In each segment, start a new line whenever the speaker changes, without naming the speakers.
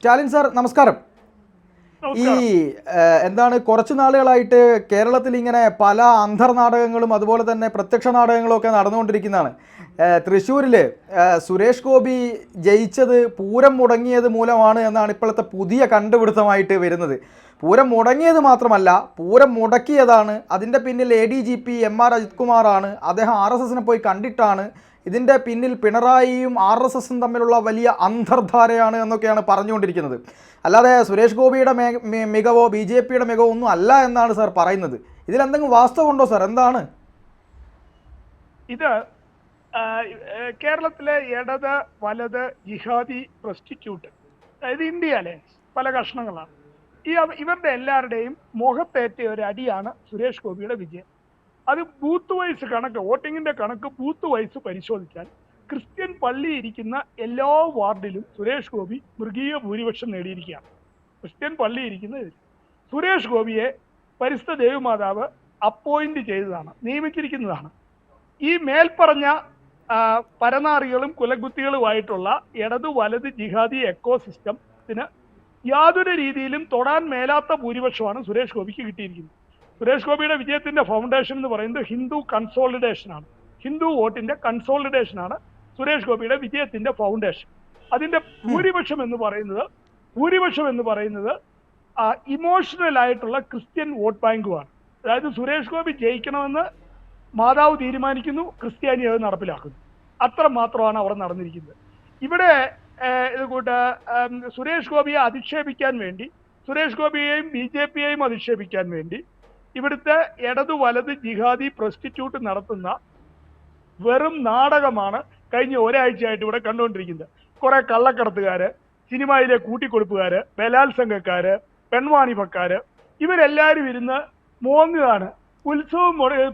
Stalin sir നമസ്കാരം. ഈ എന്താണ് കുറച്ച് നാളുകളായിട്ട് കേരളത്തിൽ ഇങ്ങനെ പല അന്തർനാടകങ്ങളും അതുപോലെ തന്നെ പ്രത്യക്ഷ നാടകങ്ങളും ഒക്കെ നടന്നുകൊണ്ടിരിക്കുന്നതാണ്. തൃശ്ശൂരിൽ സുരേഷ് ഗോപി ജയിച്ചത് പൂരം മുടങ്ങിയത് മൂലമാണ് എന്നാണ് ഇപ്പോഴത്തെ പുതിയ കണ്ടുപിടുത്തമായിട്ട് വരുന്നത്. പൂരം മുടങ്ങിയത് മാത്രമല്ല, പൂരം മുടക്കിയതാണ്. അതിൻ്റെ പിന്നിൽ ADGP MR അജിത് കുമാറാണ്. അദ്ദേഹം RSSനെ പോയി കണ്ടിട്ടാണ്. ഇതിൻ്റെ പിന്നിൽ പിണറായിയും RSSും തമ്മിലുള്ള വലിയ അന്തർധാരയാണ് എന്നൊക്കെയാണ് പറഞ്ഞുകൊണ്ടിരിക്കുന്നത്. അല്ലാതെ സുരേഷ് ഗോപിയുടെ മികവോ BJPയുടെ മികവോ ഒന്നും അല്ല എന്നാണ് സാർ പറയുന്നത്. ഇതിലെന്തെങ്കിലും വാസ്തവമുണ്ടോ സാർ? എന്താണ്
ഇത്? കേരളത്തിലെ ഇടത് വലത് ജിഹാദി പ്രൊസ്റ്റിറ്റ്യൂട്ട്, അതായത് ഇന്ത്യയിലെ പല കഷ്ണങ്ങളാണ്. ഇവരുടെ എല്ലാവരുടെയും മുഖത്തേറ്റ ഒരു അടിയാണ് സുരേഷ് ഗോപിയുടെ വിജയം. അത് ബൂത്ത് വൈസ് കണക്ക്, വോട്ടിങ്ങിന്റെ കണക്ക് ബൂത്ത് വൈസ് പരിശോധിച്ചാൽ ക്രിസ്ത്യൻ പള്ളി ഇരിക്കുന്ന എല്ലാ വാർഡിലും സുരേഷ് ഗോപി മൃഗീയ ഭൂരിപക്ഷം നേടിയിരിക്കുകയാണ്. ക്രിസ്ത്യൻ പള്ളി ഇരിക്കുന്നതിൽ സുരേഷ് ഗോപിയെ പരിശുദ്ധ ദേവമാതാവ് അപ്പോയിന്റ് ചെയ്തതാണ്, നിയമിച്ചിരിക്കുന്നതാണ്. ഈ മേൽപ്പറഞ്ഞ പരനാറികളും കുലകുത്തികളുമായിട്ടുള്ള ഇടതു വലത് ജിഹാദി എക്കോസിസ്റ്റത്തിന് യാതൊരു രീതിയിലും തൊടാൻ മേലാത്ത ഭൂരിപക്ഷമാണ് സുരേഷ് ഗോപിക്ക് കിട്ടിയിരിക്കുന്നത്. സുരേഷ് ഗോപിയുടെ വിജയത്തിന്റെ ഫൗണ്ടേഷൻ എന്ന് പറയുന്നത് ഹിന്ദു കൺസോളിഡേഷനാണ്. ഹിന്ദു വോട്ടിന്റെ കൺസോളിഡേഷനാണ് സുരേഷ് ഗോപിയുടെ വിജയത്തിന്റെ ഫൗണ്ടേഷൻ. അതിന്റെ ഭൂരിപക്ഷം എന്ന് പറയുന്നത് ഇമോഷണൽ ആയിട്ടുള്ള ക്രിസ്ത്യൻ വോട്ട് ബാങ്കുമാണ്. അതായത് സുരേഷ് ഗോപി ജയിക്കണമെന്ന് മാതാവ് തീരുമാനിക്കുന്നു, ക്രിസ്ത്യാനി അത് നടപ്പിലാക്കുന്നു. അത്ര മാത്രമാണ് അവിടെ നടന്നിരിക്കുന്നത്. ഇവിടെ ഇതുകൂട്ട് സുരേഷ് ഗോപിയെ അധിക്ഷേപിക്കാൻ വേണ്ടി, സുരേഷ് ഗോപിയെയും BJPയെയും അധിക്ഷേപിക്കാൻ വേണ്ടി ഇവിടുത്തെ ഇടതു വലത് ജിഹാദി പ്രൊസ്റ്റിറ്റ്യൂട്ട് നടത്തുന്ന വെറും നാടകമാണ് കഴിഞ്ഞ ഒരാഴ്ചയായിട്ട് ഇവിടെ കണ്ടുകൊണ്ടിരിക്കുന്നത്. കുറെ കള്ളക്കടത്തുകാര്, സിനിമയിലെ കൂട്ടിക്കൊടുപ്പുകാര്, ബലാത്സംഗക്കാര്, പെൺവാണിഭക്കാര്, ഇവരെല്ലാവരും ഇരുന്ന് മോങ്ങുകയാണ്.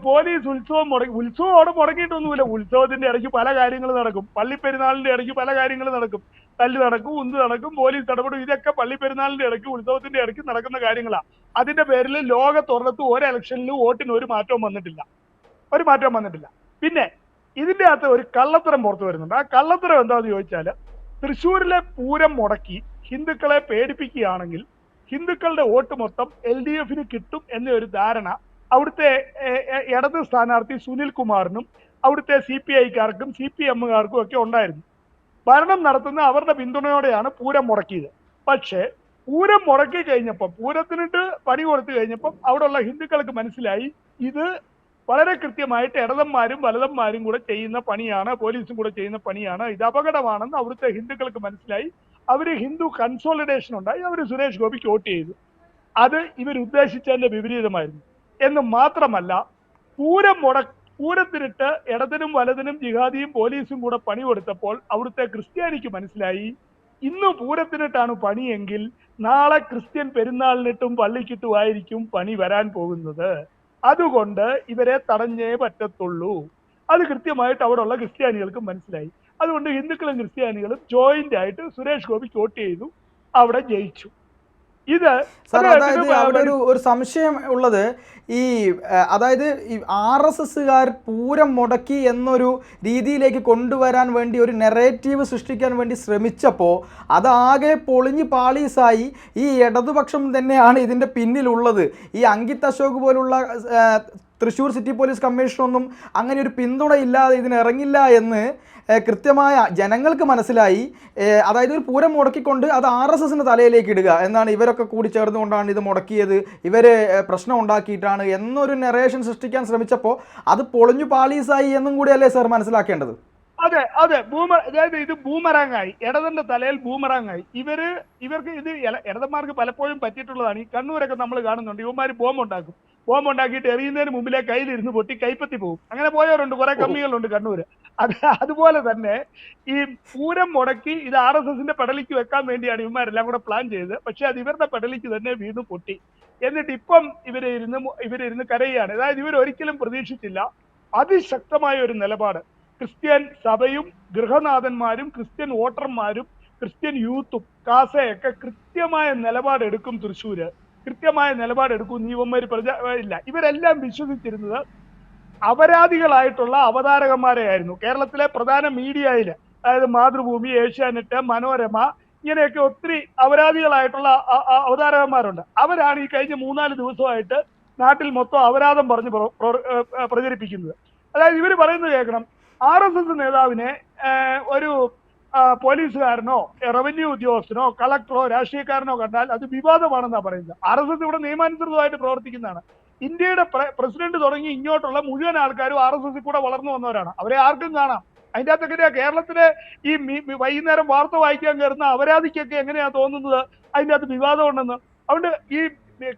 പോലീസ് ഉത്സവം അവിടെ മുടങ്ങിയിട്ടൊന്നുമില്ല. ഉത്സവത്തിന്റെ ഇടയ്ക്ക് പല കാര്യങ്ങൾ നടക്കും. പള്ളിപ്പെരുന്നാളിന്റെ ഇടയ്ക്ക് പല കാര്യങ്ങൾ നടക്കും. തല്ല് നടക്കും, ഉന്ത് നടക്കും, പോലീസ് ഇടപെടും. ഇതൊക്കെ പള്ളിപ്പെരുന്നാളിന്റെ ഇടയ്ക്ക്, ഉത്സവത്തിന്റെ ഇടയ്ക്ക് നടക്കുന്ന കാര്യങ്ങളാണ്. അതിന്റെ പേരിൽ ലോകത്തൊരിടത്ത് ഒരു ഇലക്ഷനിലും വോട്ടിന് ഒരു മാറ്റവും വന്നിട്ടില്ല. പിന്നെ ഇതിന്റെ അകത്ത് ഒരു കള്ളത്തരം പുറത്തു വരുന്നുണ്ട്. ആ കള്ളത്തരം എന്താണെന്ന് ചോദിച്ചാൽ, തൃശ്ശൂരിലെ പൂരം മുടക്കി ഹിന്ദുക്കളെ പേടിപ്പിക്കുകയാണെങ്കിൽ ഹിന്ദുക്കളുടെ വോട്ട് മൊത്തം LDFന് കിട്ടും എന്നൊരു ധാരണ അവിടുത്തെ ഇടത് സ്ഥാനാർത്ഥി സുനിൽ കുമാറിനും അവിടുത്തെ CPIക്കാർക്കും CPMകാർക്കും ഒക്കെ ഉണ്ടായിരുന്നു. ഭരണം നടത്തുന്ന അവരുടെ പിന്തുണയോടെയാണ് പൂരം മുടക്കിയത്. പക്ഷേ പൂരം മുടക്കി കഴിഞ്ഞപ്പം, പൂരത്തിനിട്ട് പണി കൊടുത്തു കഴിഞ്ഞപ്പം അവിടെയുള്ള ഹിന്ദുക്കൾക്ക് മനസ്സിലായി ഇത് വളരെ കൃത്യമായിട്ട് ഇടതന്മാരും വലതന്മാരും കൂടെ ചെയ്യുന്ന പണിയാണ്, പോലീസും കൂടെ ചെയ്യുന്ന പണിയാണ്, ഇത് അപകടമാണെന്ന് അവിടുത്തെ ഹിന്ദുക്കൾക്ക് മനസ്സിലായി. അവർ ഹിന്ദു കൺസോളിഡേഷൻ ഉണ്ടായി, അവർ സുരേഷ് ഗോപിക്ക് വോട്ട് ചെയ്തു. അത് ഇവരുദ്ദേശിച്ചതിന്റെ വിപരീതമായിരുന്നു. എന്ന് മാത്രമല്ല, പൂരത്തിനിട്ട് ഇടതിനും വലതിനും ജിഹാദിയും പോലീസും കൂടെ പണി കൊടുത്തപ്പോൾ അവിടുത്തെ ക്രിസ്ത്യാനിക്ക് മനസ്സിലായി ഇന്ന് പൂരത്തിനിട്ടാണ് പണിയെങ്കിൽ നാളെ ക്രിസ്ത്യൻ പെരുന്നാളിനിട്ടും പള്ളിക്കിട്ടുമായിരിക്കും പണി വരാൻ പോകുന്നത്. അതുകൊണ്ട് ഇവരെ തടഞ്ഞേ പറ്റത്തുള്ളൂ. അത് കൃത്യമായിട്ട് അവിടെയുള്ള ക്രിസ്ത്യാനികൾക്ക് മനസ്സിലായി. അതുകൊണ്ട് ഹിന്ദുക്കളും ക്രിസ്ത്യാനികളും ജോയിന്റ് ആയിട്ട് സുരേഷ് ഗോപിക്ക് വോട്ട് ചെയ്തു, അവിടെ ജയിച്ചു.
സാർ, അതായത് അവിടെ ഒരു സംശയം ഉള്ളത്, അതായത് ഈ RSSകാർ പൂരം മുടക്കി എന്നൊരു രീതിയിലേക്ക് കൊണ്ടുവരാൻ വേണ്ടി ഒരു നെറേറ്റീവ് സൃഷ്ടിക്കാൻ വേണ്ടി ശ്രമിച്ചപ്പോൾ അതാകെ പൊളിഞ്ഞ് പാളീസായി. ഈ ഇടതുപക്ഷം തന്നെയാണ് ഇതിൻ്റെ പിന്നിലുള്ളത്. ഈ അങ്കിത് അശോക് പോലുള്ള തൃശ്ശൂർ സിറ്റി പോലീസ് കമ്മീഷണറൊന്നും അങ്ങനെ ഒരു പിന്തുണയില്ലാതെ ഇതിനിറങ്ങില്ല എന്ന് കൃത്യമായ ജനങ്ങൾക്ക് മനസ്സിലായി. അതായത് ഒരു പൂരം മുടക്കിക്കൊണ്ട് അത് RSSന്റെ തലയിലേക്ക് ഇടുക എന്നാണ്, ഇവരൊക്കെ കൂടി ചേർന്നുകൊണ്ടാണ് ഇത് മുടക്കിയത്, ഇവർ പ്രശ്നം ഉണ്ടാക്കിയിട്ടാണ് എന്നൊരു നെറേഷൻ സൃഷ്ടിക്കാൻ ശ്രമിച്ചപ്പോൾ അത് പൊളിഞ്ഞു പാളീസായി എന്നും കൂടിയല്ലേ സാർ മനസ്സിലാക്കേണ്ടത്?
അതെ, അതായത് ഇത് ബൂമറാങ്ങായി, ഇടതന്റെ തലയിൽ ബൂമറാങ്ങായി. ഇവർക്ക് ഇത് ഇടതന്മാർക്ക് പലപ്പോഴും പറ്റിയിട്ടുള്ളതാണ്. ഈ കണ്ണൂരൊക്കെ നമ്മൾ കാണുന്നുണ്ട്, ഇവന്മാർ ബോംബുണ്ടാക്കിയിട്ട് എറിയുന്നതിന് മുമ്പിലെ കയ്യിലിരുന്ന് പൊട്ടി കൈപ്പത്തി പോകും. അങ്ങനെ പോയവരുണ്ട്, കുറെ കമ്മികളുണ്ട് കണ്ണൂര്. അതുപോലെ തന്നെ ഈ പൂരം മുടക്കി ഇത് RSSന്റെ പെടലിക്ക് വെക്കാൻ വേണ്ടിയാണ് ഇവന്മാരെല്ലാം കൂടെ പ്ലാൻ ചെയ്തത്. പക്ഷെ അത് ഇവരുടെ പെടലിക്ക് തന്നെ വീണ്ടും പൊട്ടി. എന്നിട്ട് ഇപ്പം ഇവരിരുന്ന് കരയുകയാണ്. അതായത് ഇവരൊരിക്കലും പ്രതീക്ഷിച്ചില്ല അതിശക്തമായ ഒരു നിലപാട് ക്രിസ്ത്യൻ സഭയും ഗൃഹനാഥന്മാരും ക്രിസ്ത്യൻ വോട്ടർമാരും ക്രിസ്ത്യൻ യൂത്തും കാസയൊക്കെ കൃത്യമായ നിലപാടെടുക്കും. തൃശ്ശൂര് കൃത്യമായ നിലപാടെടുക്കും. ഇവന്മാർ ഇല്ല, ഇവരെല്ലാം വിശ്വസിച്ചിരുന്നത് അപരാധികളായിട്ടുള്ള അവതാരകന്മാരെ ആയിരുന്നു. കേരളത്തിലെ പ്രധാന മീഡിയയിൽ, അതായത് മാതൃഭൂമി, ഏഷ്യാനെറ്റ്, മനോരമ, ഇങ്ങനെയൊക്കെ ഒത്തിരി അപരാധികളായിട്ടുള്ള അവതാരകന്മാരുണ്ട്. അവരാണ് ഈ കഴിഞ്ഞ 3-4 ദിവസമായിട്ട് നാട്ടിൽ മൊത്തം അപരാധം പറഞ്ഞ് പ്രചരിപ്പിക്കുന്നത്. അതായത് ഇവർ പറയുന്നത് കേൾക്കണം, RSS നേതാവിനെ ഒരു പോലീസുകാരനോ റവന്യൂ ഉദ്യോഗസ്ഥനോ കളക്ടറോ രാഷ്ട്രീയക്കാരനോ കണ്ടാൽ അത് വിവാദമാണെന്നാണ് പറയുന്നത്. RSS ഇവിടെ നിയമാനുസൃതമായിട്ട് പ്രവർത്തിക്കുന്നതാണ്. ഇന്ത്യയുടെ പ്രസിഡന്റ് തുടങ്ങി ഇങ്ങോട്ടുള്ള മുഴുവൻ ആൾക്കാരും RSS കൂടെ വളർന്നു വന്നവരാണ്. അവരെ ആർക്കും കാണാം. അതിൻ്റെ അകത്തൊക്കെ കേരളത്തിലെ ഈ വൈകുന്നേരം വാർത്ത വായിക്കാൻ കയറുന്ന അപരാധിക്കൊക്കെ എങ്ങനെയാ തോന്നുന്നത് അതിൻ്റെ അകത്ത് വിവാദം ഉണ്ടെന്ന്. അതുകൊണ്ട് ഈ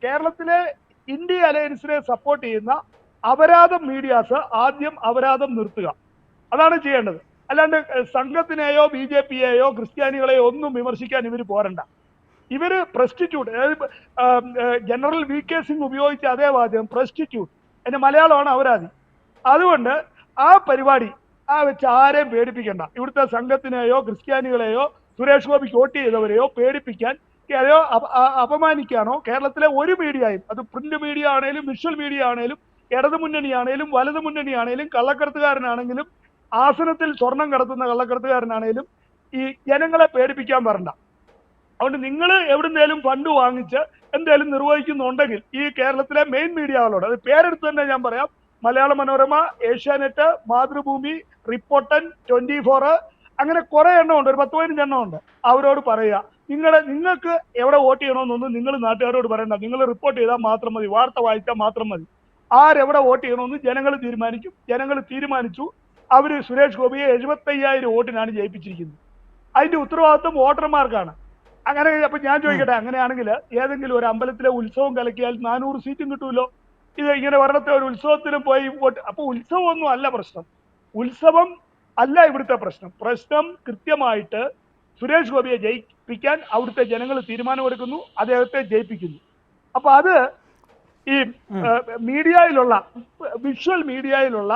കേരളത്തിലെ ഇന്ത്യ അലയൻസിനെ സപ്പോർട്ട് ചെയ്യുന്ന അപരാധം മീഡിയാസ് ആദ്യം അപരാധം നിർത്തുക, അതാണ് ചെയ്യേണ്ടത്. അല്ലാണ്ട് സംഘത്തിനെയോ BJPയെയോ ക്രിസ്ത്യാനികളെയോ ഒന്നും വിമർശിക്കാൻ ഇവർ പോരണ്ട. ഇവര് പ്രസ്റ്റിറ്റ്യൂട്ട്, അതായത് ജനറൽ VK സിംഗ് ഉപയോഗിച്ച അതേ വാചകം പ്രസ്റ്റിറ്റ്യൂട്ട്, അതിന്റെ മലയാളമാണ് അപരാധി. അതുകൊണ്ട് ആ പരിപാടി വെച്ച് ആരെയും പേടിപ്പിക്കണ്ട. ഇവിടുത്തെ സംഘത്തിനെയോ ക്രിസ്ത്യാനികളെയോ സുരേഷ് ഗോപിക്ക് വോട്ട് ചെയ്തവരെയോ പേടിപ്പിക്കാൻ അപമാനിക്കാനോ കേരളത്തിലെ ഒരു മീഡിയയും, അത് പ്രിന്റ് മീഡിയ ആണേലും വിഷ്വൽ മീഡിയ ആണേലും ഇടതു മുന്നണിയാണേലും വലതു മുന്നണിയാണേലും കള്ളക്കടത്തുകാരനാണെങ്കിലും ആസനത്തിൽ സ്വർണം കടത്തുന്ന കള്ളക്കടത്തുകാരനാണേലും ഈ ജനങ്ങളെ പേടിപ്പിക്കാൻ വരണ്ട. അതുകൊണ്ട് നിങ്ങൾ എവിടുന്നേലും ഫണ്ട് വാങ്ങിച്ച് എന്തായാലും നിർവഹിക്കുന്നുണ്ടെങ്കിൽ ഈ കേരളത്തിലെ മെയിൻ മീഡിയകളോട്, അത് പേരെടുത്ത് തന്നെ ഞാൻ പറയാം, മലയാള മനോരമ, ഏഷ്യാനെറ്റ്, മാതൃഭൂമി, റിപ്പോർട്ടൻ, 24, അങ്ങനെ കുറെ എണ്ണമുണ്ട്, ഒരു 10-15 എണ്ണമുണ്ട്. അവരോട് പറയുക, നിങ്ങൾക്ക് എവിടെ വോട്ട് ചെയ്യണമെന്നൊന്നും നിങ്ങൾ നാട്ടുകാരോട് പറയണ്ട. നിങ്ങൾ റിപ്പോർട്ട് ചെയ്താൽ മാത്രം മതി, വാർത്ത വായിച്ചാൽ മാത്രം മതി. ആരെവിടെ വോട്ട് ചെയ്യണമെന്ന് ജനങ്ങൾ തീരുമാനിക്കും. ജനങ്ങൾ തീരുമാനിച്ചു, അവർ സുരേഷ് ഗോപിയെ 75,000 വോട്ടിനാണ് ജയിപ്പിച്ചിരിക്കുന്നത്. അതിന്റെ ഉത്തരവാദിത്വം വോട്ടർമാർക്കാണ്. അങ്ങനെ അപ്പൊ ഞാൻ ചോദിക്കട്ടെ, അങ്ങനെയാണെങ്കിൽ ഏതെങ്കിലും ഒരു അമ്പലത്തിലെ ഉത്സവം കലക്കിയാൽ 400 സീറ്റും കിട്ടുമല്ലോ. ഇത് ഇങ്ങനെ ഒരിടത്തെ ഒരു ഉത്സവത്തിനും പോയി വോട്ട്, അപ്പൊ ഉത്സവമൊന്നും അല്ല പ്രശ്നം, ഉത്സവം അല്ല ഇവിടുത്തെ പ്രശ്നം. പ്രശ്നം കൃത്യമായിട്ട് സുരേഷ് ഗോപിയെ ജയിപ്പിക്കാൻ അവിടുത്തെ ജനങ്ങൾ തീരുമാനമെടുക്കുന്നു, അദ്ദേഹത്തെ ജയിപ്പിക്കുന്നു. അപ്പൊ അത് ഈ മീഡിയയിലുള്ള വിഷ്വൽ മീഡിയയിലുള്ള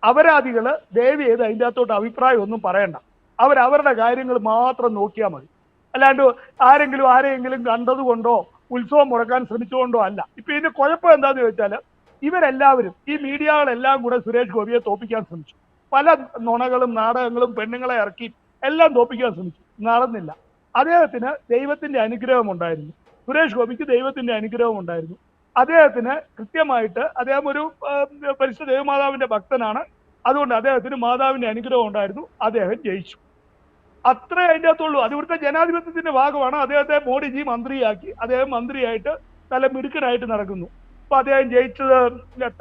അപരാധികള് ദയവ് ചെയ്ത് അതിൻ്റെ അകത്തോട്ട് അഭിപ്രായം ഒന്നും പറയണ്ട. അവരവരുടെ കാര്യങ്ങൾ മാത്രം നോക്കിയാൽ മതി. അല്ലാണ്ട് ആരെങ്കിലും കണ്ടതുകൊണ്ടോ ഉത്സവം മുടക്കാൻ ശ്രമിച്ചുകൊണ്ടോ അല്ല. ഇപ്പൊ ഇതിന്റെ കുഴപ്പം എന്താന്ന് ചോദിച്ചാൽ, ഇവരെല്ലാവരും ഈ മീഡിയകളെല്ലാം കൂടെ സുരേഷ് ഗോപിയെ തോപ്പിക്കാൻ ശ്രമിച്ചു. പല നുണകളും നാടകങ്ങളും പെണ്ണുങ്ങളെ ഇറക്കി എല്ലാം തോപ്പിക്കാൻ ശ്രമിച്ചു, നടന്നില്ല. അദ്ദേഹത്തിന് ദൈവത്തിന്റെ അനുഗ്രഹം ഉണ്ടായിരുന്നു, സുരേഷ് ഗോപിക്ക് ദൈവത്തിന്റെ അനുഗ്രഹം ഉണ്ടായിരുന്നു. അദ്ദേഹത്തിന് കൃത്യമായിട്ട്, അദ്ദേഹം ഒരു പരിശുദ്ധ ദേവമാതാവിന്റെ ഭക്തനാണ്, അതുകൊണ്ട് അദ്ദേഹത്തിന് മാതാവിന്റെ അനുഗ്രഹം ഉണ്ടായിരുന്നു, അദ്ദേഹം ജയിച്ചു. അത്രേ അതിൻ്റെ അകത്തുള്ളൂ. അത് ഇവിടുത്തെ ജനാധിപത്യത്തിന്റെ ഭാഗമാണ്. അദ്ദേഹത്തെ മോഡിജി മന്ത്രിയാക്കി, അദ്ദേഹം മന്ത്രിയായിട്ട് നല്ല മിടുക്കനായിട്ട് നടക്കുന്നു. അപ്പൊ അദ്ദേഹം ജയിച്ചത്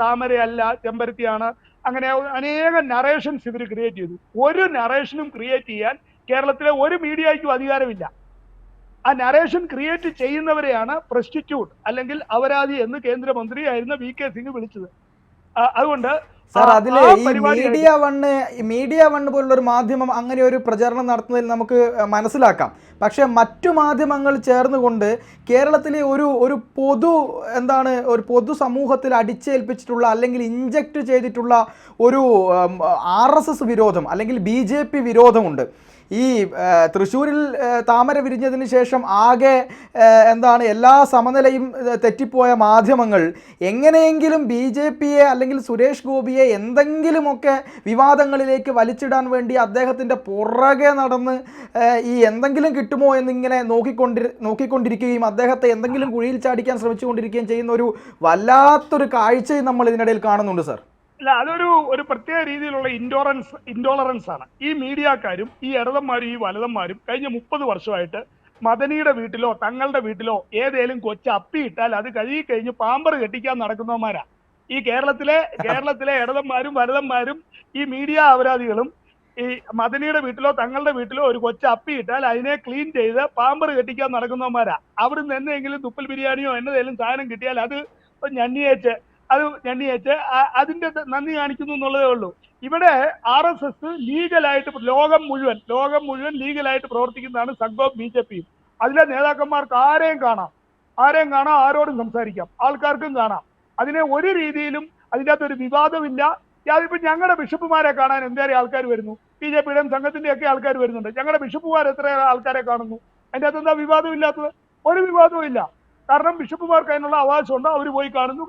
താമരയല്ല ചെമ്പരത്തിയാണ്, അങ്ങനെ അനേകം നറേഷൻസ് ഇവർ ക്രിയേറ്റ് ചെയ്തു. ഒരു നറേഷനും ക്രിയേറ്റ് ചെയ്യാൻ കേരളത്തിലെ ഒരു മീഡിയയ്ക്കും അധികാരമില്ല. ആ നറേഷൻ ക്രിയേറ്റ് ചെയ്യുന്നവരെയാണ് പ്രസ്റ്റിറ്റ്യൂട്ട് അല്ലെങ്കിൽ അപരാധി എന്ന് കേന്ദ്രമന്ത്രിയായിരുന്ന VK സിംഗ് വിളിച്ചത്. അതുകൊണ്ട്
സാർ, അതില് ഈ മീഡിയ വണ്ണ് പോലുള്ള ഒരു മാധ്യമം അങ്ങനെ ഒരു പ്രചരണം നടത്തുന്നതിൽ നമുക്ക് മനസ്സിലാക്കാം. പക്ഷെ മറ്റു മാധ്യമങ്ങൾ ചേർന്നുകൊണ്ട് കേരളത്തിലെ ഒരു പൊതു സമൂഹത്തിൽ അടിച്ചേൽപ്പിച്ചിട്ടുള്ള അല്ലെങ്കിൽ ഇഞ്ചക്ട് ചെയ്തിട്ടുള്ള ഒരു RSS വിരോധം അല്ലെങ്കിൽ BJP വിരോധമുണ്ട്. ഈ തൃശ്ശൂരിൽ താമര വിരിഞ്ഞതിന് ശേഷം ആകെ എല്ലാ സമനിലയും തെറ്റിപ്പോയ മാധ്യമങ്ങൾ എങ്ങനെയെങ്കിലും BJPയെ അല്ലെങ്കിൽ സുരേഷ് ഗോപിയെ എന്തെങ്കിലുമൊക്കെ വിവാദങ്ങളിലേക്ക് വലിച്ചിടാൻ വേണ്ടി അദ്ദേഹത്തിൻ്റെ പുറകെ നടന്ന് ഈ എന്തെങ്കിലും കിട്ടുമോ എന്നിങ്ങനെ നോക്കിക്കൊണ്ടിരിക്കുകയും അദ്ദേഹത്തെ എന്തെങ്കിലും കുഴിയിൽ ചാടിക്കാൻ ശ്രമിച്ചുകൊണ്ടിരിക്കുകയും ചെയ്യുന്ന ഒരു വല്ലാത്തൊരു കാഴ്ചയും നമ്മൾ ഇതിനിടയിൽ കാണുന്നുണ്ട് സാർ.
അല്ല, ഒരു പ്രത്യേക രീതിയിലുള്ള ഇൻടോളറൻസ് ആണ്. ഈ മീഡിയക്കാരും ഈ ഇടതന്മാരും ഈ വലതന്മാരും കഴിഞ്ഞ 30 വർഷമായിട്ട് മദനിയുടെ വീട്ടിലോ തങ്ങളുടെ വീട്ടിലോ ഏതേലും കൊച്ചു അപ്പിയിട്ടാൽ അത് കഴുകി കഴിഞ്ഞ് പാമ്പർ കെട്ടിക്കാൻ നടക്കുന്നവന്മാരാ ഈ കേരളത്തിലെ ഇടതന്മാരും വലതന്മാരും. ഈ മീഡിയ അപരാധികളും ഈ മദനിയുടെ വീട്ടിലോ തങ്ങളുടെ വീട്ടിലോ ഒരു കൊച്ചു അപ്പിയിട്ടാൽ അതിനെ ക്ലീൻ ചെയ്ത് പാമ്പർ കെട്ടിക്കാൻ നടക്കുന്നവന്മാരാ. അവിടുന്ന് എന്തെങ്കിലും തുപ്പൽ ബിരിയാണിയോ എന്നതേലും സാധനം കിട്ടിയാൽ അത് ഞണ്ണിയേച്ച് അതിന്റെ നന്ദി കാണിക്കുന്നു എന്നുള്ളതേ ഉള്ളൂ. ഇവിടെ RSS ലീഗലായിട്ട് ലോകം മുഴുവൻ ലീഗലായിട്ട് പ്രവർത്തിക്കുന്നതാണ് സംഘവും BJPയും. അതിലെ നേതാക്കന്മാർക്ക് ആരെയും കാണാം, ആരോടും സംസാരിക്കാം, ആൾക്കാർക്കും കാണാം. അതിനെ ഒരു രീതിയിലും അതിൻ്റെ അകത്തൊരു വിവാദമില്ല. ഇപ്പൊ ഞങ്ങളുടെ ബിഷപ്പുമാരെ കാണാൻ എന്തേറെ ആൾക്കാർ വരുന്നു, BJPയുടെയും സംഘത്തിന്റെ ഒക്കെ ആൾക്കാർ വരുന്നുണ്ട്. ഞങ്ങളുടെ ബിഷപ്പുമാർ എത്ര ആൾക്കാരെ കാണുന്നു, അതിൻ്റെ അകത്ത് എന്താ വിവാദമില്ലാത്തത്? ഒരു വിവാദവും ഇല്ല. കാരണം ബിഷപ്പുമാർക്ക് അതിനുള്ള അവകാശമുണ്ട്, അവർ പോയി കാണുന്നു,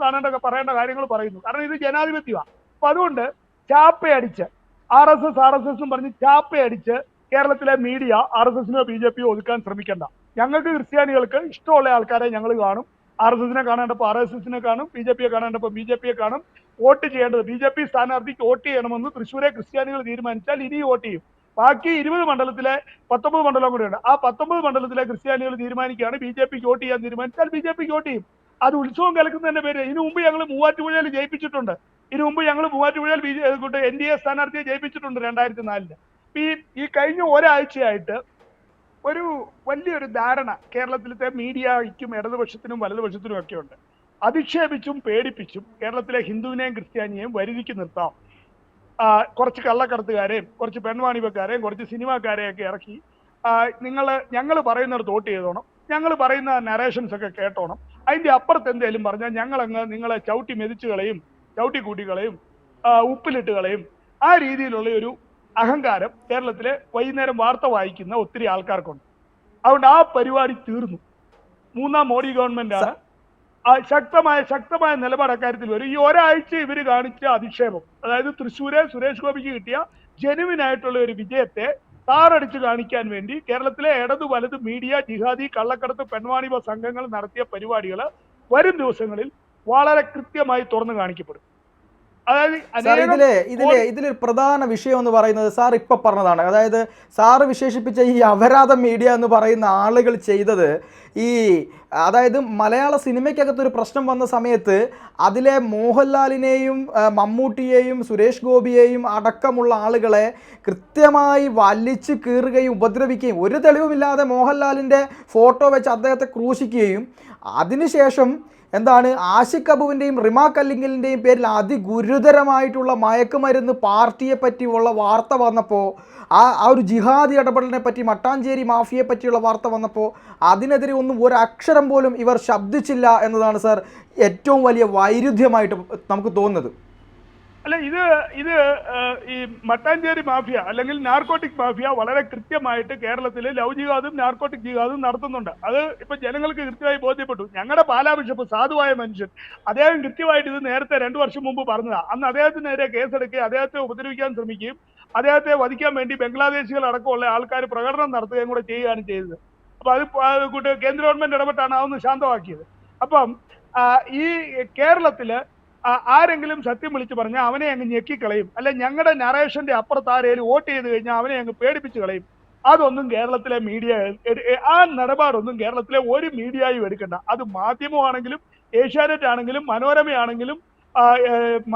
പറയേണ്ട കാര്യങ്ങൾ പറയുന്നു. കാരണം ഇത് ജനാധിപത്യമാണ്. അപ്പൊ അതുകൊണ്ട് ചാപ്പയടിച്ച് RSS പറഞ്ഞ് ചാപ്പയടിച്ച് കേരളത്തിലെ മീഡിയ RSSനോ BJPയോ ഒതുക്കാൻ ശ്രമിക്കണ്ട. ഞങ്ങൾക്ക് ക്രിസ്ത്യാനികൾക്ക് ഇഷ്ടമുള്ള ആൾക്കാരെ ഞങ്ങൾ കാണും. RSSനെ കാണേണ്ടപ്പോൾ RSSനെ കാണും, BJPയെ കാണേണ്ടപ്പോൾ BJPയെ കാണും. വോട്ട് ചെയ്യേണ്ടത് BJP സ്ഥാനാർത്ഥിക്ക് വോട്ട് ചെയ്യണമെന്ന് തൃശ്ശൂരെ ക്രിസ്ത്യാനികൾ തീരുമാനിച്ചാൽ ഇനി വോട്ട് ചെയ്യും. ബാക്കി 20 മണ്ഡലത്തിലെ 19 മണ്ഡലം കൂടെയുണ്ട്. ആ 19 മണ്ഡലത്തിലെ ക്രിസ്ത്യാനികൾ തീരുമാനിക്കുകയാണ് BJPക്ക് വോട്ട് ചെയ്യാൻ തീരുമാനിച്ചാൽ BJPക്ക് വോട്ട് ചെയ്യും. അത് ഉത്സവം കലക്കുന്നതിന്റെ പേര്. ഇതിനു മുമ്പ് ഞങ്ങൾ മൂവാറ്റുപുഴയിൽ ജയിപ്പിച്ചിട്ടുണ്ട്. ഇതിനു മുമ്പ് ഞങ്ങൾ മൂവാറ്റുപുഴയിൽ NDA സ്ഥാനാർത്ഥിയെ ജയിപ്പിച്ചിട്ടുണ്ട് 2004. ഈ കഴിഞ്ഞ ഒരാഴ്ചയായിട്ട് ഒരു വലിയൊരു ധാരണ കേരളത്തിലത്തെ മീഡിയയ്ക്കും ഇടതുപക്ഷത്തിനും വലതുപക്ഷത്തിനും ഒക്കെ ഉണ്ട്. അധിക്ഷേപിച്ചും പേടിപ്പിച്ചും കേരളത്തിലെ ഹിന്ദുവിനെയും ക്രിസ്ത്യാനിയെയും വരുതിക്ക് നിർത്താം. കുറച്ച് കള്ളക്കടത്തുകാരെയും കുറച്ച് പെൺവാണിഭക്കാരെയും കുറച്ച് സിനിമാക്കാരെയൊക്കെ ഇറക്കി ഞങ്ങൾ പറയുന്നിടത്ത് വോട്ട് ചെയ്തോണം, ഞങ്ങൾ പറയുന്ന നറേഷൻസ് ഒക്കെ കേട്ടോണം, അതിന്റെ അപ്പുറത്ത് എന്തെങ്കിലും പറഞ്ഞാൽ ഞങ്ങളങ്ങ് നിങ്ങളെ ചവിട്ടി മെതിച്ചു കളയും, ചവിട്ടി കൂട്ടികളെയും ഉപ്പിലിട്ട് കളയും. ആ രീതിയിലുള്ള ഒരു അഹങ്കാരം കേരളത്തിലെ വൈകുന്നേരം വാർത്ത വായിക്കുന്ന ഒത്തിരി ആൾക്കാർക്കുണ്ട്. അതുകൊണ്ട് ആ പരിപാടി തീർന്നു. മൂന്നാം മോഡി ഗവൺമെന്റാണ് ശക്തമായ നിലപാട് അക്കാര്യത്തിൽ വരും. ഈ ഒരാഴ്ച ഇവർ കാണിച്ച അധിക്ഷേപം, അതായത് തൃശ്ശൂരെ സുരേഷ് ഗോപിക്ക് കിട്ടിയ ജെനുവിൻ ആയിട്ടുള്ള ഒരു വിജയത്തെ താറടിച്ച് കാണിക്കാൻ വേണ്ടി കേരളത്തിലെ ഇടതു വലത് മീഡിയ ജിഹാദി കള്ളക്കടത്ത് പെൺവാണിഭ സംഘങ്ങൾ നടത്തിയ പരിപാടികൾ വരും ദിവസങ്ങളിൽ വളരെ കൃത്യമായി തുറന്നു കാണിക്കപ്പെടും.
ഇതിലൊരു പ്രധാന വിഷയം എന്ന് പറയുന്നത് സാർ ഇപ്പൊ പറഞ്ഞതാണ്. അതായത് സാറ് വിശേഷിപ്പിച്ച ഈ അപരാധ മീഡിയ എന്ന് പറയുന്ന ആളുകൾ ചെയ്തത് അതായത് മലയാള സിനിമയ്ക്കകത്തൊരു പ്രശ്നം വന്ന സമയത്ത് അതിലെ മോഹൻലാലിനെയും മമ്മൂട്ടിയെയും സുരേഷ് ഗോപിയെയും അടക്കമുള്ള ആളുകളെ കൃത്യമായി വലിച്ചു കീറുകയും ഉപദ്രവിക്കുകയും ഒരു തെളിവുമില്ലാതെ മോഹൻലാലിൻ്റെ ഫോട്ടോ വെച്ച് അദ്ദേഹത്തെ ക്രൂശിക്കുകയും അതിനുശേഷം ആഷിഖ് അബുവിൻ്റെയും റിമ കല്ലിങ്കലിൻ്റെയും പേരിൽ അതിഗുരുതരമായിട്ടുള്ള മയക്കുമരുന്ന് പാർട്ടിയെ പറ്റിയുള്ള വാർത്ത വന്നപ്പോൾ ആ ഒരു ജിഹാദി ഇടപെടലിനെ പറ്റി മട്ടാഞ്ചേരി മാഫിയെ പറ്റിയുള്ള വാർത്ത വന്നപ്പോൾ അതിനെതിരെ ഒന്നും ഒരക്ഷരം പോലും ഇവർ ശബ്ദിച്ചില്ല എന്നതാണ് സാർ ഏറ്റവും വലിയ വൈരുദ്ധ്യമായിട്ട് നമുക്ക് തോന്നുന്നത്.
അല്ല, ഇത് ഈ മട്ടാഞ്ചേരി മാഫിയ അല്ലെങ്കിൽ നാർക്കോട്ടിക് മാഫിയ വളരെ കൃത്യമായിട്ട് കേരളത്തിൽ ലവ് ജിഹാദും നാർക്കോട്ടിക് ജിഹാദും നടത്തുന്നുണ്ട്. അത് ഇപ്പൊ ജനങ്ങൾക്ക് കൃത്യമായി ബോധ്യപ്പെട്ടു. ഞങ്ങളുടെ പാലാ ബിഷപ്പ് സാധുവായ മനുഷ്യൻ, അദ്ദേഹം കൃത്യമായിട്ട് ഇത് നേരത്തെ 2 വർഷം മുമ്പ് പറഞ്ഞതാ. അന്ന് അദ്ദേഹത്തിനെതിരെ കേസെടുക്കുകയും അദ്ദേഹത്തെ ഉപദ്രവിക്കാൻ ശ്രമിക്കുകയും അദ്ദേഹത്തെ വധിക്കാൻ വേണ്ടി ബംഗ്ലാദേശികൾ അടക്കമുള്ള ആൾക്കാർ പ്രകടനം നടത്തുകയും കൂടെ ചെയ്യുകയാണ് ചെയ്തത്. അപ്പൊ അത് കേന്ദ്ര ഗവൺമെന്റ് ഇടപെട്ടാണ് അതൊന്ന് ശാന്തമാക്കിയത്. അപ്പം ഈ കേരളത്തില് ആരെങ്കിലും സത്യം വിളിച്ച് പറഞ്ഞാൽ അവനെ അങ്ങ് ഞെക്കിക്കളയും, അല്ലെ ഞങ്ങളുടെ നറേഷന്റെ അപ്പുറത്ത് ആരെങ്കിലും വോട്ട് ചെയ്ത് കഴിഞ്ഞാൽ അവനെ അങ്ങ് പേടിപ്പിച്ച് കളയും. അതൊന്നും കേരളത്തിലെ മീഡിയ ആ നിലപാടൊന്നും കേരളത്തിലെ ഒരു മീഡിയയും എടുക്കണ്ട. അത് മാധ്യമമാണെങ്കിലും ഏഷ്യാനെറ്റ് ആണെങ്കിലും മനോരമയാണെങ്കിലും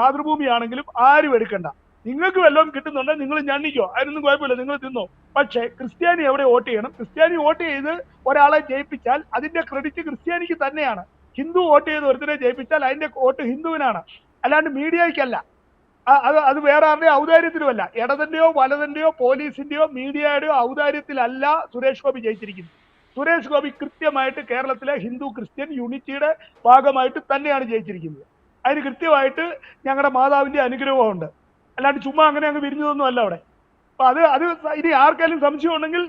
മാതൃഭൂമി ആണെങ്കിലും ആരും എടുക്കണ്ട. നിങ്ങൾക്ക് വല്ലതും കിട്ടുന്നുണ്ടെങ്കിൽ നിങ്ങൾ ഞണ്ണിക്കോ, അതിനൊന്നും കുഴപ്പമില്ല, നിങ്ങൾ തിന്നോ. പക്ഷേ ക്രിസ്ത്യാനി എവിടെ വോട്ട് ചെയ്യണം? ക്രിസ്ത്യാനി വോട്ട് ചെയ്ത് ഒരാളെ ജയിപ്പിച്ചാൽ അതിന്റെ ക്രെഡിറ്റ് ക്രിസ്ത്യാനിക്ക് തന്നെയാണ്. ഹിന്ദു വോട്ട് ചെയ്ത് ഒരുത്തരെ ജയിപ്പിച്ചാൽ അതിന്റെ വോട്ട് ഹിന്ദുവിനാണ്, അല്ലാണ്ട് മീഡിയയ്ക്കല്ല. അത് വേറെ ആരുടെയോ ഔദാര്യത്തിലുമല്ല. ഇടതിന്റെയോ വലതിന്റെയോ പോലീസിന്റെയോ മീഡിയയുടെയോ ഔദാര്യത്തിലല്ല സുരേഷ് ഗോപി ജയിച്ചിരിക്കുന്നത്. സുരേഷ് ഗോപി കൃത്യമായിട്ട് കേരളത്തിലെ ഹിന്ദു ക്രിസ്ത്യൻ യൂണിറ്റിയുടെ ഭാഗമായിട്ട് തന്നെയാണ് ജയിച്ചിരിക്കുന്നത്. അതിന് കൃത്യമായിട്ട് ഞങ്ങളുടെ മാതാവിന്റെ അനുഗ്രഹമുണ്ട്, അല്ലാണ്ട് ചുമ്മാ അങ്ങനെ അങ്ങ് വിരിഞ്ഞതൊന്നും അല്ല അവിടെ. അപ്പൊ അത് ഇനി ആർക്കെങ്കിലും സംശയം ഉണ്ടെങ്കിൽ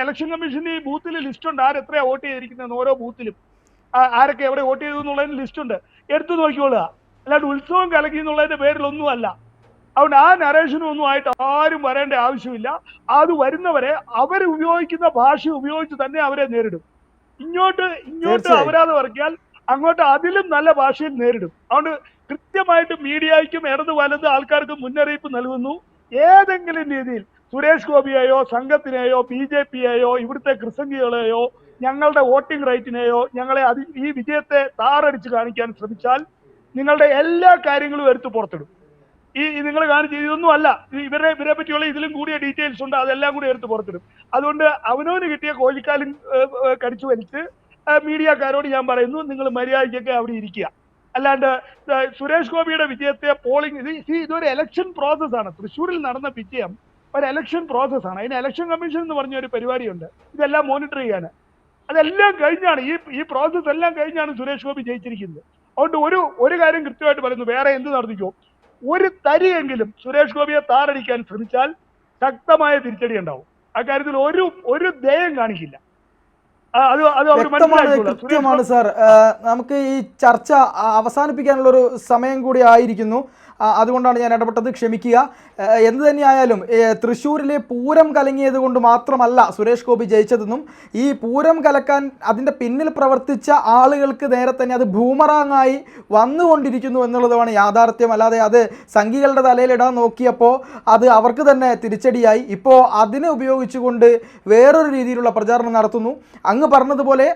ഇലക്ഷൻ കമ്മീഷന്റെ ഈ ബൂത്തിൽ ലിസ്റ്റ് ഉണ്ട്, ആരെത്രയാ വോട്ട് ചെയ്തിരിക്കുന്നത് ഓരോ ബൂത്തിലും, ആരൊക്കെ എവിടെ വോട്ട് ചെയ്തു എന്നുള്ളതിന് ലിസ്റ്റ് ഉണ്ട്, എടുത്തു നോക്കിക്കൊള്ളുക. അല്ലാണ്ട് ഉത്സവം കലക്കി എന്നുള്ളതിന്റെ പേരിലൊന്നും അല്ല. അതുകൊണ്ട് ആ നറേഷനും ഒന്നും ആയിട്ട് ആരും വരേണ്ട ആവശ്യമില്ല. അത് വരുന്നവരെ അവർ ഉപയോഗിക്കുന്ന ഭാഷ ഉപയോഗിച്ച് തന്നെ അവരെ നേരിടും. ഇങ്ങോട്ട് അപരാധം ഇറക്കിയാൽ അങ്ങോട്ട് അതിലും നല്ല ഭാഷയിൽ നേരിടും. അതുകൊണ്ട് കൃത്യമായിട്ട് മീഡിയയ്ക്കും ഇടത് വലത് ആൾക്കാർക്ക് മുന്നറിയിപ്പ് നൽകുന്നു. ഏതെങ്കിലും രീതിയിൽ സുരേഷ് ഗോപിയെയോ സംഘത്തിനെയോ BJPയെയോ ഇവിടുത്തെ ക്രിസംഗികളെയോ ഞങ്ങളുടെ വോട്ടിംഗ് റൈറ്റിനെയോ ഞങ്ങളെ ഈ വിജയത്തെ താറടിച്ച് കാണിക്കാൻ ശ്രമിച്ചാൽ നിങ്ങളുടെ എല്ലാ കാര്യങ്ങളും എടുത്ത് പുറത്തിടും. ഈ നിങ്ങൾ കാണിച്ച ഇതൊന്നും അല്ല, ഇവരെ പറ്റിയുള്ള ഇതിലും കൂടിയ ഡീറ്റെയിൽസ് ഉണ്ട്, അതെല്ലാം കൂടി എടുത്ത് പുറത്തിടും. അതുകൊണ്ട് അവനവന് കിട്ടിയ കോഴിക്കാലും കടിച്ചു വലിച്ച് മീഡിയക്കാരോട് ഞാൻ പറയുന്നു, നിങ്ങൾ മര്യാദയ്ക്കൊക്കെ അവിടെ ഇരിക്കുക. അല്ലാണ്ട് സുരേഷ് ഗോപിയുടെ വിജയത്തെ പോളിംഗ് ഇതൊരു എലക്ഷൻ പ്രോസസ്സാണ്. തൃശ്ശൂരിൽ നടന്ന വിജയം ഒരു എലക്ഷൻ പ്രോസസ്സാണ്. അതിന് ഇലക്ഷൻ കമ്മീഷൻ എന്ന് പറഞ്ഞ ഒരു പരിപാടിയുണ്ട്, ഇതെല്ലാം മോണിറ്റർ ചെയ്യാൻ. അതെല്ലാം കഴിഞ്ഞാണ് ഈ പ്രോസസ് എല്ലാം കഴിഞ്ഞാണ് സുരേഷ് ഗോപി ജയിച്ചിരിക്കുന്നത്. അതുകൊണ്ട് ഒരു കാര്യം കൃത്യമായിട്ട് പറയുന്നു, വേറെ എന്ത് നടത്തിക്കോ, ഒരു തരിയെങ്കിലും സുരേഷ് ഗോപിയെ താറടിക്കാൻ ശ്രമിച്ചാൽ ശക്തമായ തിരിച്ചടി ഉണ്ടാവും. അക്കാര്യത്തിൽ ഒരു ദയം കാണിക്കില്ല.
കൃത്യമാണ് സാർ. നമുക്ക് ഈ ചർച്ച അവസാനിപ്പിക്കാനുള്ള ഒരു സമയം കൂടി ആയിരിക്കുന്നു. അതുകൊണ്ടാണ് ഞാൻ ഇടപെട്ടത്, ക്ഷമിക്കുക. എന്ത് തന്നെയായാലും തൃശ്ശൂരിലെ പൂരം കലങ്ങിയത് കൊണ്ട് മാത്രമല്ല സുരേഷ് ഗോപി ജയിച്ചതെന്നും ഈ പൂരം കലക്കാൻ അതിൻ്റെ പിന്നിൽ പ്രവർത്തിച്ച ആളുകൾക്ക് നേരെ തന്നെ അത് ബൂമറാങ്ങായി വന്നുകൊണ്ടിരിക്കുന്നു എന്നുള്ളതാണ് യാഥാർത്ഥ്യം. അല്ലാതെ അത് സംഘികളുടെ തലയിലിടാൻ നോക്കിയപ്പോൾ അത് അവർക്ക് തന്നെ തിരിച്ചടിയായി. ഇപ്പോൾ അതിനെ ഉപയോഗിച്ചുകൊണ്ട് വേറൊരു രീതിയിലുള്ള പ്രചാരണം നടത്തുന്നു. അങ്ങ് പറഞ്ഞതുപോലെ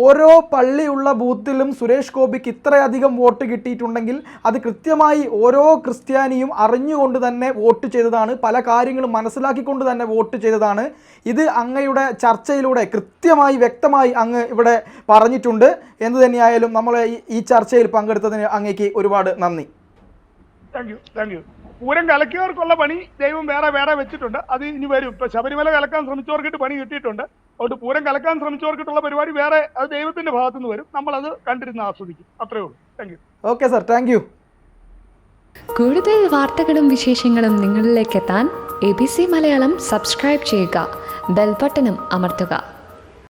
ഓരോ പള്ളിയുള്ള ബൂത്തിലും സുരേഷ് ഗോപിക്ക് ഇത്രയധികം വോട്ട് കിട്ടിയിട്ടുണ്ടെങ്കിൽ അത് കൃത്യമായി ഓരോ ക്രിസ്ത്യാനിയും അറിഞ്ഞുകൊണ്ട് തന്നെ വോട്ട് ചെയ്തതാണ്, പല കാര്യങ്ങളും മനസ്സിലാക്കിക്കൊണ്ട് തന്നെ വോട്ട് ചെയ്തതാണ്. ഇത് അങ്ങയുടെ ചർച്ചയിലൂടെ കൃത്യമായി വ്യക്തമായി അങ്ങ് ഇവിടെ പറഞ്ഞിട്ടുണ്ട്. എന്തു തന്നെയായാലും നമ്മളെ ഈ ചർച്ചയിൽ പങ്കെടുത്തതിന് അങ്ങേക്ക് ഒരുപാട് നന്ദി.
Thank you. പൂരം കലക്കിയവർക്കുള്ള പണി ദൈവം വേറെ വെച്ചിട്ടുണ്ട്, അത് ഇനി വരും. ഇപ്പൊ ശബരിമല കലക്കാൻ ശ്രമിച്ചവർക്കിട്ട് പണി കിട്ടിയിട്ടുണ്ട്. അതുകൊണ്ട് പൂരം കലക്കാൻ ശ്രമിച്ചവർക്കിട്ടുള്ള പരിപാടി വേറെ, അത് ദൈവത്തിന്റെ ഭാഗത്തുനിന്ന് വരും. നമ്മളത് കണ്ടിരുന്ന് ആസ്വദിക്കും. അത്രേ ഉള്ളൂ. Thank you.
Okay sir, thank you.
കൂടുതൽ വാർത്തകളും വിശേഷങ്ങളും നിങ്ങളിലേക്ക് എത്താൻ ABC മലയാളം സബ്സ്ക്രൈബ് ചെയ്യുക, ബെൽ ബട്ടണും അമർത്തുക.